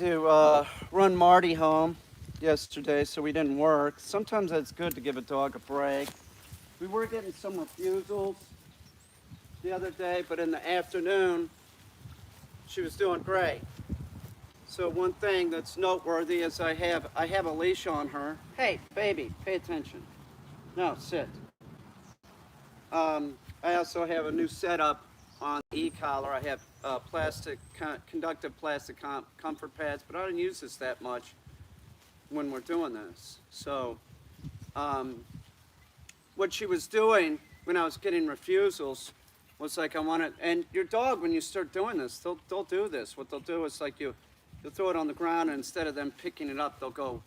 to run Marty home yesterday, so we didn't work. Sometimes it's good to give a dog a break. We were getting some refusals the other day, but in the afternoon, she was doing great. So one thing that's noteworthy is I have a leash on her. Hey, baby, pay attention. No, sit. I also have a new setup on the e-collar. I have conductive plastic comfort pads, but I don't use this that much when we're doing this. So what she was doing when I was getting refusals was like, I want it, and your dog, when you start doing this, they'll do this. What they'll do is like you'll throw it on the ground, and instead of them picking it up, they'll go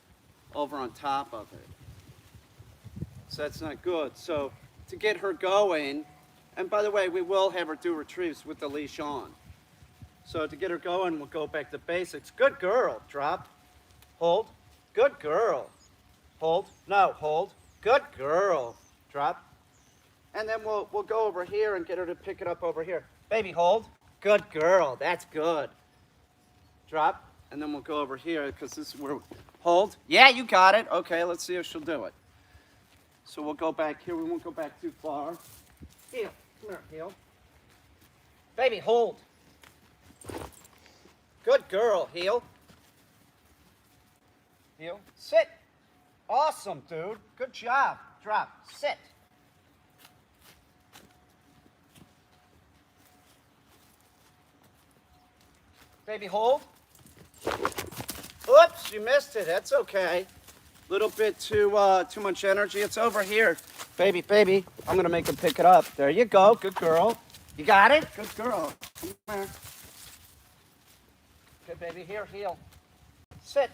over on top of it. So that's not good. So to get her going, and by the way, we will have her do retrieves with the leash on. So to get her going, we'll go back to basics. Good girl. Drop. Hold. Good girl. Hold. No, hold. Good girl. Drop. And then we'll go over here and get her to pick it up over here. Baby, hold. Good girl. That's good. Drop. And then we'll go over here because this is where... Hold. Yeah, you got it. Okay, let's see if she'll do it. So we'll go back here. We won't go back too far. Heel. Come here, heel. Baby, hold. Good girl, heel. Heel. Sit. Awesome, dude. Good job. Drop. Sit. Baby, hold. Oops, you missed it. That's okay. Little bit too much energy. It's over here. Baby, I'm gonna make him pick it up. There you go. Good girl. You got it? Good girl. Come here. Okay, baby, here, heel. Sit.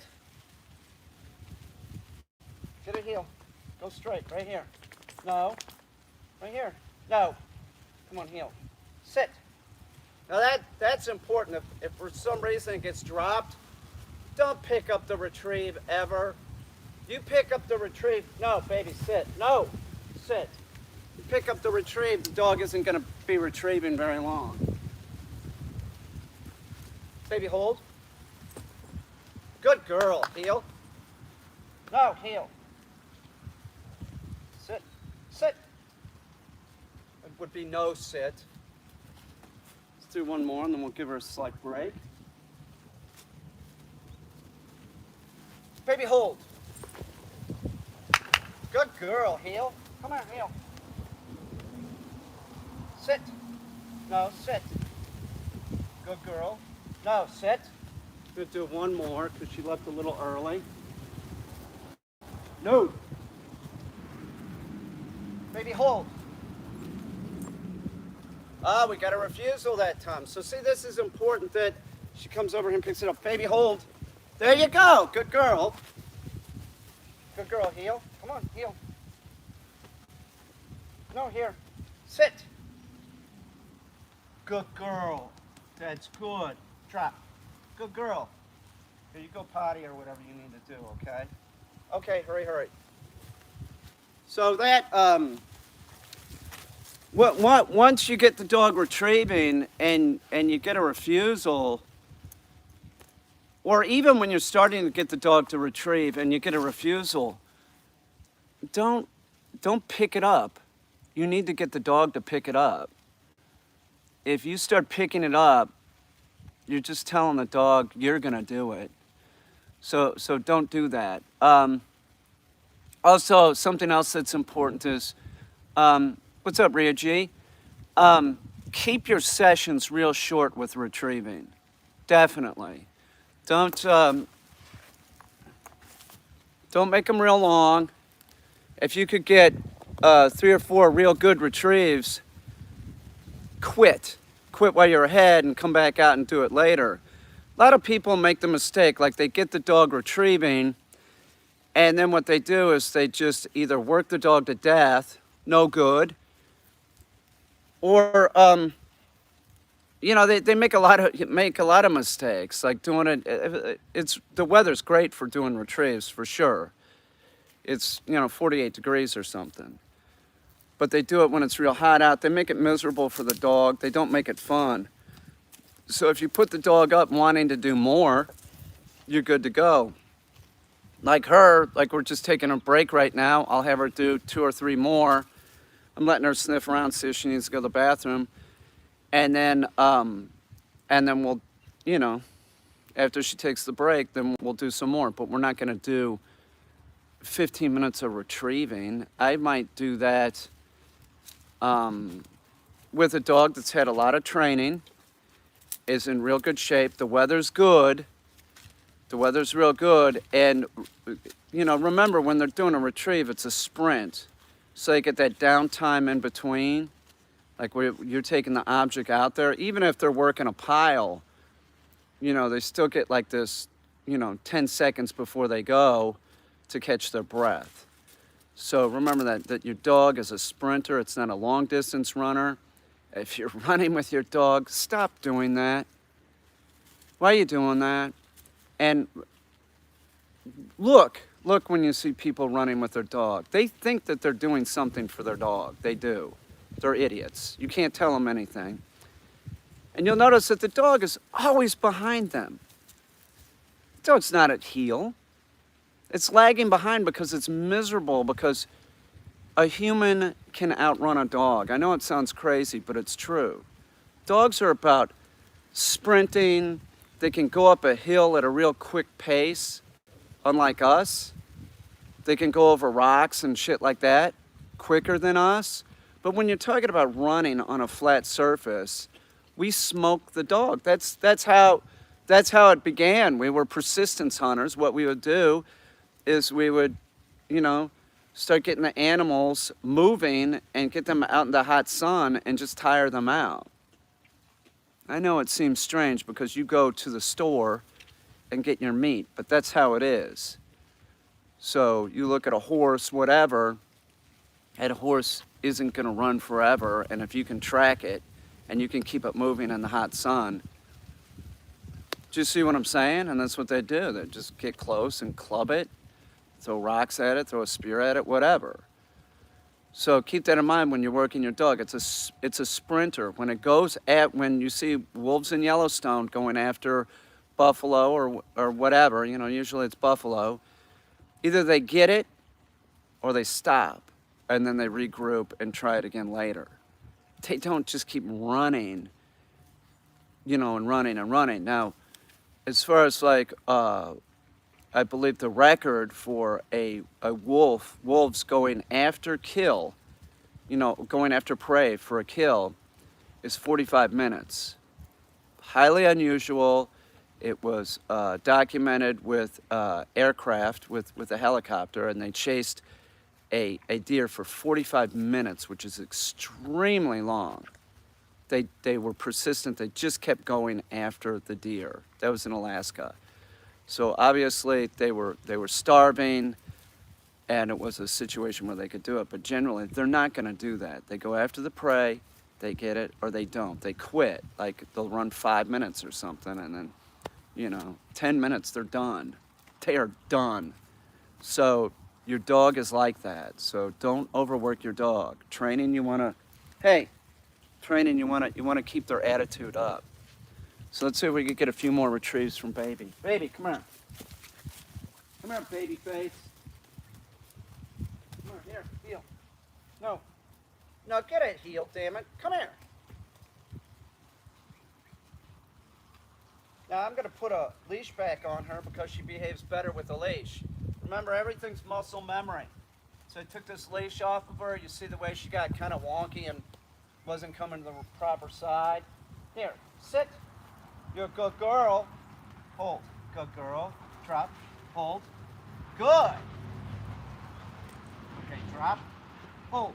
Get a heel. Go straight, right here. No. Right here. No. Come on, heel. Sit. Now that's important. If for some reason it gets dropped, don't pick up the retrieve ever. You pick up the retrieve. No, baby, sit. No, sit. You pick up the retrieve, the dog isn't going to be retrieving very long. Baby, hold. Good girl. Heel. No, heel. Sit. Sit. It would be no sit. Let's do one more and then we'll give her a slight break. Baby, hold. Good girl, heel. Come here, heel. Sit. No, sit. Good girl. No, sit. I'm going to do one more because she left a little early. No. Baby, hold. Ah, we got a refusal that time. So see, this is important that she comes over here and picks it up. Baby, hold. There you go. Good girl. Good girl, heel. Come on, heel. No, here. Sit. Good girl. That's good. Drop. Good girl. Here, you go potty or whatever you need to do, okay? Okay, hurry. So that, once you get the dog retrieving and you get a refusal, or even when you're starting to get the dog to retrieve and you get a refusal, don't pick it up. You need to get the dog to pick it up. If you start picking it up, you're just telling the dog you're gonna do it. So don't do that. Also, something else that's important is, what's up, Ria G? Keep your sessions real short with retrieving. Definitely. Don't make them real long. If you could get 3 or 4 real good retrieves, quit while you're ahead and come back out and do it later. A lot of people make the mistake, like they get the dog retrieving, and then what they do is they just either work the dog to death, no good, or they make a lot of mistakes, like doing it. The weather's great for doing retrieves for sure. It's 48 degrees or something. But they do it when it's real hot out. They make it miserable for the dog. They don't make it fun. So if you put the dog up wanting to do more, you're good to go. Like her, like we're just taking a break right now. I'll have her do 2 or 3 more. I'm letting her sniff around, see if she needs to go to the bathroom. And then we'll, you know, after she takes the break, then we'll do some more. But we're not gonna do 15 minutes of retrieving. I might do that with a dog that's had a lot of training, is in real good shape. The weather's good. The weather's real good, and you know, remember when they're doing a retrieve, it's a sprint. So you get that downtime in between, like where you're taking the object out there. Even if they're working a pile, you know, they still get like this, you know, 10 seconds before they go to catch their breath. So remember that your dog is a sprinter, it's not a long distance runner. If you're running with your dog, stop doing that. Why are you doing that? And look when you see people running with their dog. They think that they're doing something for their dog. They do. They're idiots. You can't tell them anything. And you'll notice that the dog is always behind them. The dog's not at heel. It's lagging behind because it's miserable, because a human can outrun a dog. I know it sounds crazy, but it's true. Dogs are about sprinting. They can go up a hill at a real quick pace, unlike us. They can go over rocks and shit like that quicker than us. But when you're talking about running on a flat surface, we smoke the dog. That's how it began. We were persistence hunters. What we would do is we would, you know, start getting the animals moving and get them out in the hot sun and just tire them out. I know it seems strange because you go to the store and get your meat, but that's how it is. So you look at a horse, whatever, and a horse isn't gonna run forever, and if you can track it and you can keep it moving in the hot sun, do you see what I'm saying? And that's what they do. They just get close and club it, throw rocks at it, throw a spear at it, whatever. So keep that in mind when you're working your dog. It's a sprinter. When you see wolves in Yellowstone going after buffalo or whatever, you know, usually it's buffalo, either they get it or they stop and then they regroup and try it again later. They don't just keep running, you know, and running and running. Now, as far as like, I believe the record for a wolves going after kill, you know, going after prey for a kill is 45 minutes. Highly unusual. It was documented with aircraft, with a helicopter, and they chased a deer for 45 minutes, which is extremely long. They were persistent. They just kept going after the deer. That was in Alaska. So obviously they were starving, and it was a situation where they could do it. But generally, they're not going to do that. They go after the prey, they get it, or they don't. They quit. Like they'll run 5 minutes or something, and then, you know, 10 minutes, they're done. They are done. So your dog is like that. So don't overwork your dog. Training, you want to keep their attitude up. So let's see if we can get a few more retrieves from Baby. Baby, come here. Come here, baby face. Come here, heel. No. No, get it, heel, damn it. Come here. Now I'm going to put a leash back on her because she behaves better with a leash. Remember, everything's muscle memory. So I took this leash off of her. You see the way she got kind of wonky and wasn't coming to the proper side. Here, sit. You're a good girl. Hold. Good girl. Drop. Hold. Good. Okay, drop. Hold.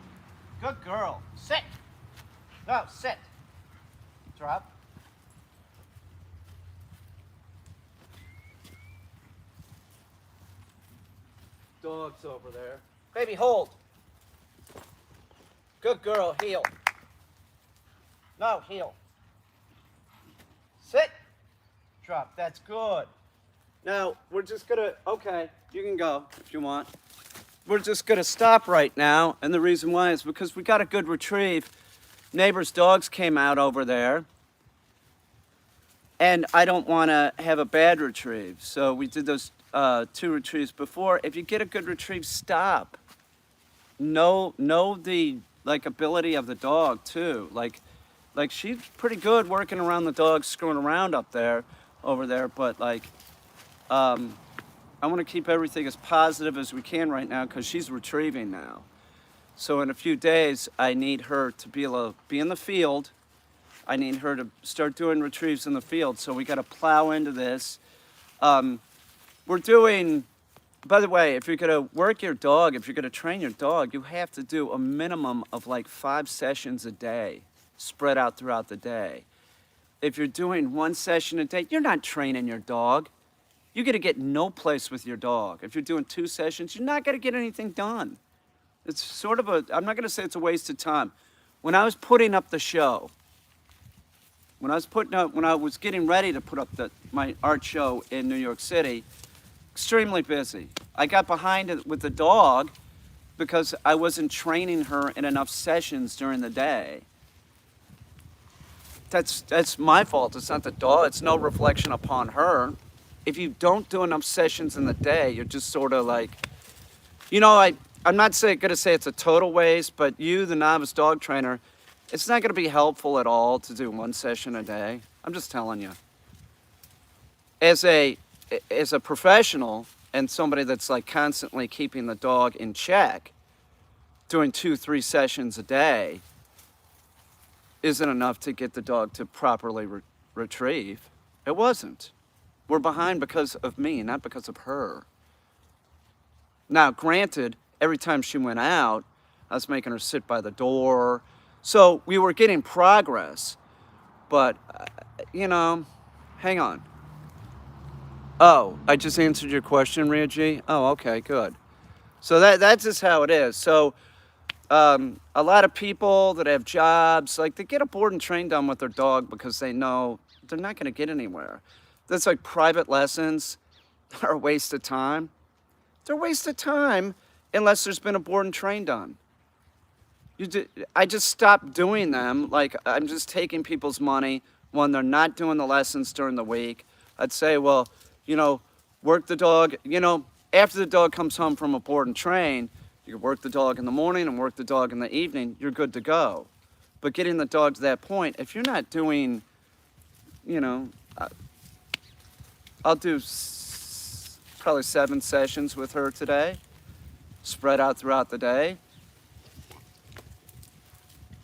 Good girl. Sit. No, sit. Drop. Dog's over there. Baby, hold. Good girl. Heel. No, heel. Sit. Drop. That's good. Now, we're just going to, okay, you can go if you want. We're just going to stop right now, and the reason why is because we got a good retrieve. Neighbors' dogs came out over there, and I don't want to have a bad retrieve. So we did those 2 retrieves before. If you get a good retrieve, stop. Know the like ability of the dog too. Like she's pretty good working around the dog, screwing around over there. But like, I want to keep everything as positive as we can right now because she's retrieving now. So in a few days, I need her to be able to be in the field. I need her to start doing retrieves in the field. So we got to plow into this. We're doing, by the way, if you're going to work your dog, if you're going to train your dog, you have to do a minimum of like 5 sessions a day, spread out throughout the day. If you're doing 1 session a day, you're not training your dog. You're going to get no place with your dog. If you're doing 2 sessions, you're not going to get anything done. It's sort of I'm not going to say it's a waste of time. When I was putting up the show, when I was getting ready to put up my art show in New York City, extremely busy. I got behind it with the dog because I wasn't training her in enough sessions during the day. That's my fault. It's not the dog. It's no reflection upon her. If you don't do enough sessions in the day, you're just sort of like, I'm not going to say it's a total waste, but you, the novice dog trainer, it's not going to be helpful at all to do 1 session a day. I'm just telling you. As a professional and somebody that's like constantly keeping the dog in check, doing 2-3 sessions a day isn't enough to get the dog to properly retrieve. It wasn't. We're behind because of me, not because of her. Now, granted, every time she went out, I was making her sit by the door. So we were getting progress. But, hang on. Oh, I just answered your question, Ria G? Oh, okay, good. So that's just how it is. So a lot of people that have jobs, like they get a board and train done with their dog because they know they're not going to get anywhere. That's like private lessons are a waste of time. They're a waste of time unless there's been a board and train done. I just stopped doing them. Like I'm just taking people's money when they're not doing the lessons during the week. I'd say, well, work the dog, after the dog comes home from a board and train, you work the dog in the morning and work the dog in the evening, you're good to go. But getting the dog to that point, if you're not doing, I'll do probably 7 sessions with her today, spread out throughout the day.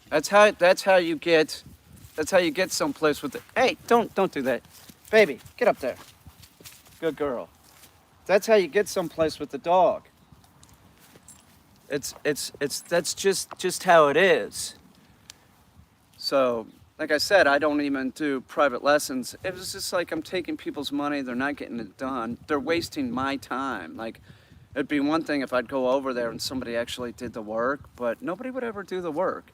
That's how you get someplace with it. Hey, don't do that. Baby, get up there. Good girl. That's how you get someplace with the dog. That's just how it is. So, like I said, I don't even do private lessons. It was just like I'm taking people's money, they're not getting it done. They're wasting my time. Like, it'd be one thing if I'd go over there and somebody actually did the work, but nobody would ever do the work.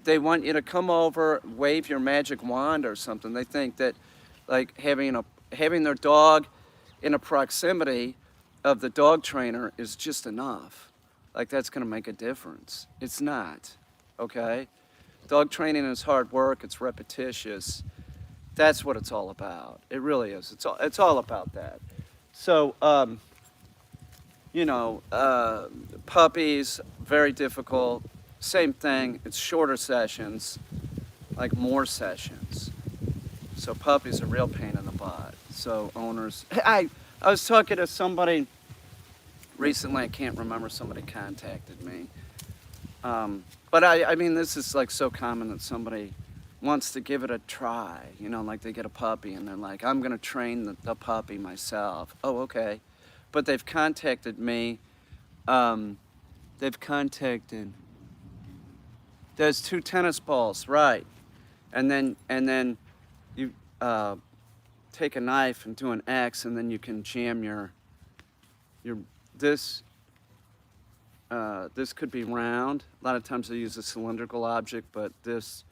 They want you to come over, wave your magic wand or something. They think that like having their dog in a proximity of the dog trainer is just enough. Like that's gonna make a difference. It's not, okay? Dog training is hard work, it's repetitious. That's what it's all about. It really is. It's all about that. So, puppies, very difficult. Same thing, it's shorter sessions, like more sessions. So puppies are a real pain in the butt. So owners, I was talking to somebody recently, I can't remember, somebody contacted me. But I mean, this is like so common that somebody wants to give it a try, like they get a puppy and they're like, I'm gonna train the puppy myself. Oh, okay. But they've contacted me, there's 2 tennis balls, right? And then you take a knife and do an X, and then you can jam this could be round. A lot of times they use a cylindrical object, but this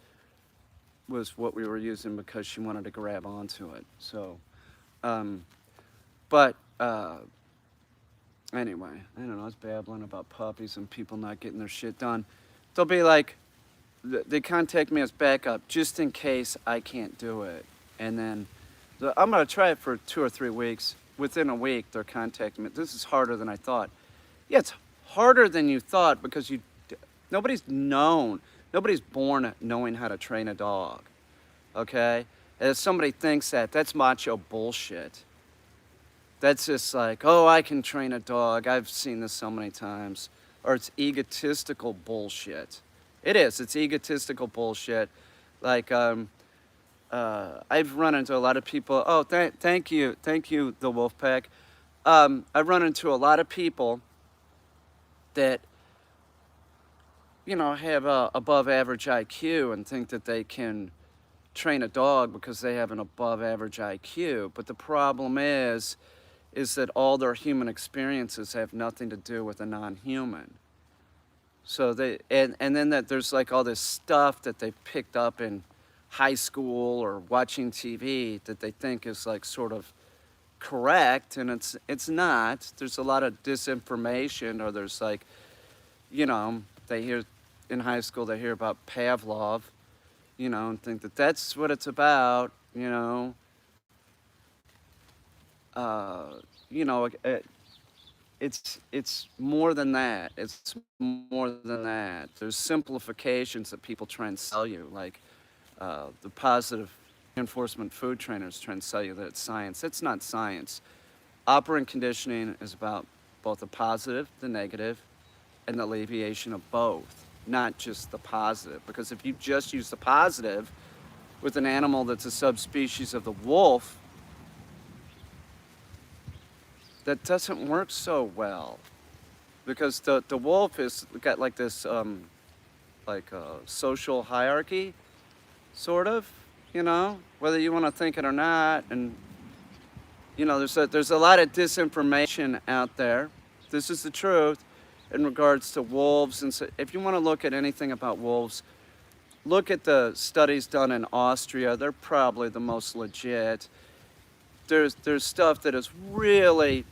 was what we were using because she wanted to grab onto it. So, anyway, I don't know, I was babbling about puppies and people not getting their shit done. They'll be like, they contact me as backup just in case I can't do it. And then I'm going to try it for 2 or 3 weeks. Within a week, they're contacting me. This is harder than I thought. Yeah, it's harder than you thought because nobody's born knowing how to train a dog, okay? And if somebody thinks that, that's macho bullshit. That's just like, oh, I can train a dog. I've seen this so many times. Or it's egotistical bullshit. It is. It's egotistical bullshit. Like, I've run into a lot of people. Oh, thank you, the wolf pack. I've run into a lot of people that, have a above average IQ and think that they can train a dog because they have an above average IQ. But the problem is that all their human experiences have nothing to do with a non-human. So and then that there's like all this stuff that they picked up in high school or watching TV that they think is like sort of correct, and it's not. There's a lot of disinformation, or there's like, they hear in high school, they hear about Pavlov, and think that that's what it's about, it's more than that. It's more than that. There's simplifications that people try and sell you, like the positive reinforcement food trainers try and sell you that it's science. It's not science. Operant conditioning is about both the positive, the negative, and the alleviation of both, not just the positive. Because if you just use the positive with an animal that's a subspecies of the wolf, that doesn't work so well, because the wolf has got like this social hierarchy, sort of, whether you want to think it or not. And there's a lot of disinformation out there. This is the truth in regards to wolves. And so if you want to look at anything about wolves, look at the studies done in Austria. They're probably the most legit. There's stuff that is really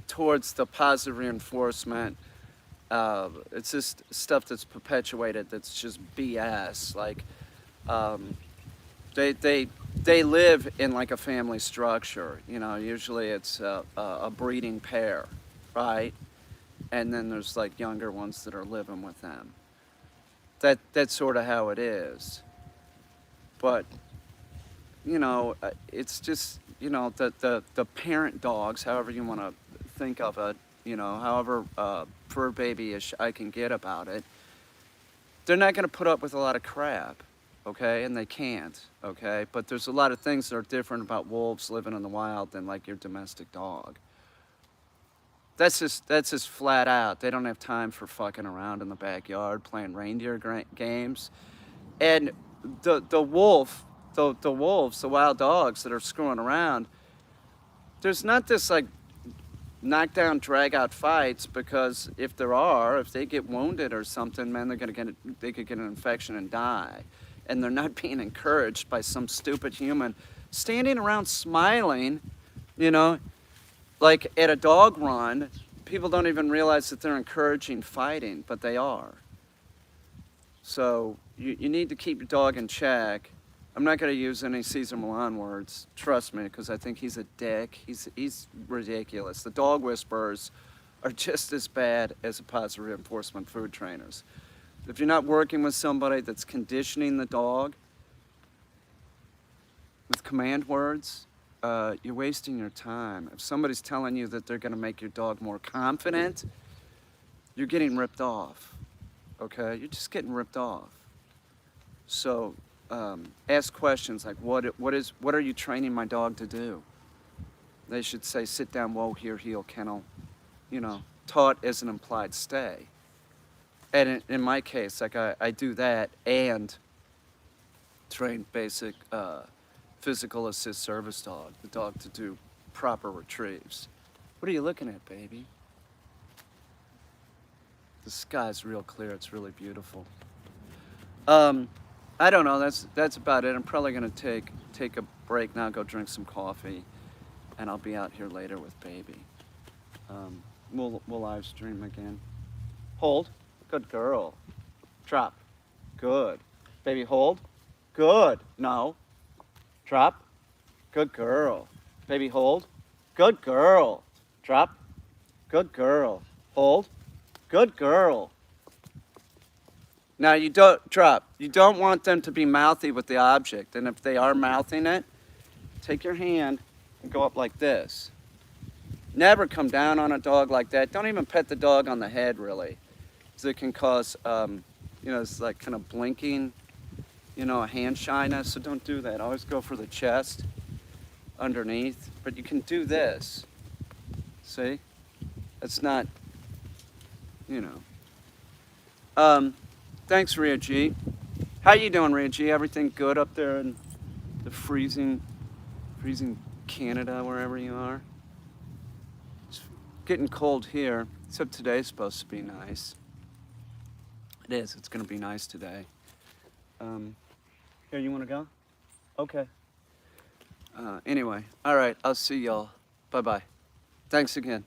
towards the positive reinforcement. It's just stuff that's perpetuated that's just BS. Like, they live in like a family structure. Usually it's a breeding pair, right? And then there's like younger ones that are living with them. That's sort of how it is. But it's just, the parent dogs, however you want to think of it, however fur babyish I can get about it, they're not going to put up with a lot of crap, okay? And they can't, okay? But there's a lot of things that are different about wolves living in the wild than like your domestic dog. That's just flat out. They don't have time for fucking around in the backyard playing reindeer games. And the wolves, the wild dogs that are screwing around, there's not this like knockdown, drag out fights, because if they get wounded or something, man, they could get an infection and die. And they're not being encouraged by some stupid human standing around smiling, like at a dog run. People don't even realize that they're encouraging fighting, but they are. So you need to keep your dog in check. I'm not going to use any Cesar Millan words, trust me, because I think he's a dick. He's ridiculous. The dog whisperers are just as bad as the positive reinforcement food trainers. If you're not working with somebody that's conditioning the dog with command words, you're wasting your time. If somebody's telling you that they're going to make your dog more confident, you're getting ripped off, okay? You're just getting ripped off. So ask questions like, what are you training my dog to do? They should say, sit down, whoa, here, heel, kennel, taught as an implied stay. And in my case, like I do that and train basic physical assist service dog, the dog to do proper retrieves. What are you looking at, baby? The sky's real clear. It's really beautiful. I don't know. That's about it. I'm probably gonna take a break now, go drink some coffee, and I'll be out here later with baby. We'll live stream again. Hold. Good girl. Drop. Good. Baby, hold. Good. No. Drop. Good girl. Baby, hold. Good girl. Drop. Good girl. Hold. Good girl. Now you don't drop. You don't want them to be mouthy with the object. And if they are mouthing it, take your hand and go up like this. Never come down on a dog like that. Don't even pet the dog on the head, really. Because it can cause, it's like kind of blinking, a hand shyness. So don't do that. Always go for the chest underneath. But you can do this. See? It's not, Thanks, Ria G. How you doing, Ria G? Everything good up there in the freezing Canada, wherever you are? It's getting cold here, except today's supposed to be nice. It is. It's going to be nice today. Here, you want to go? Okay. Anyway, all right. I'll see y'all. Bye-bye. Thanks again.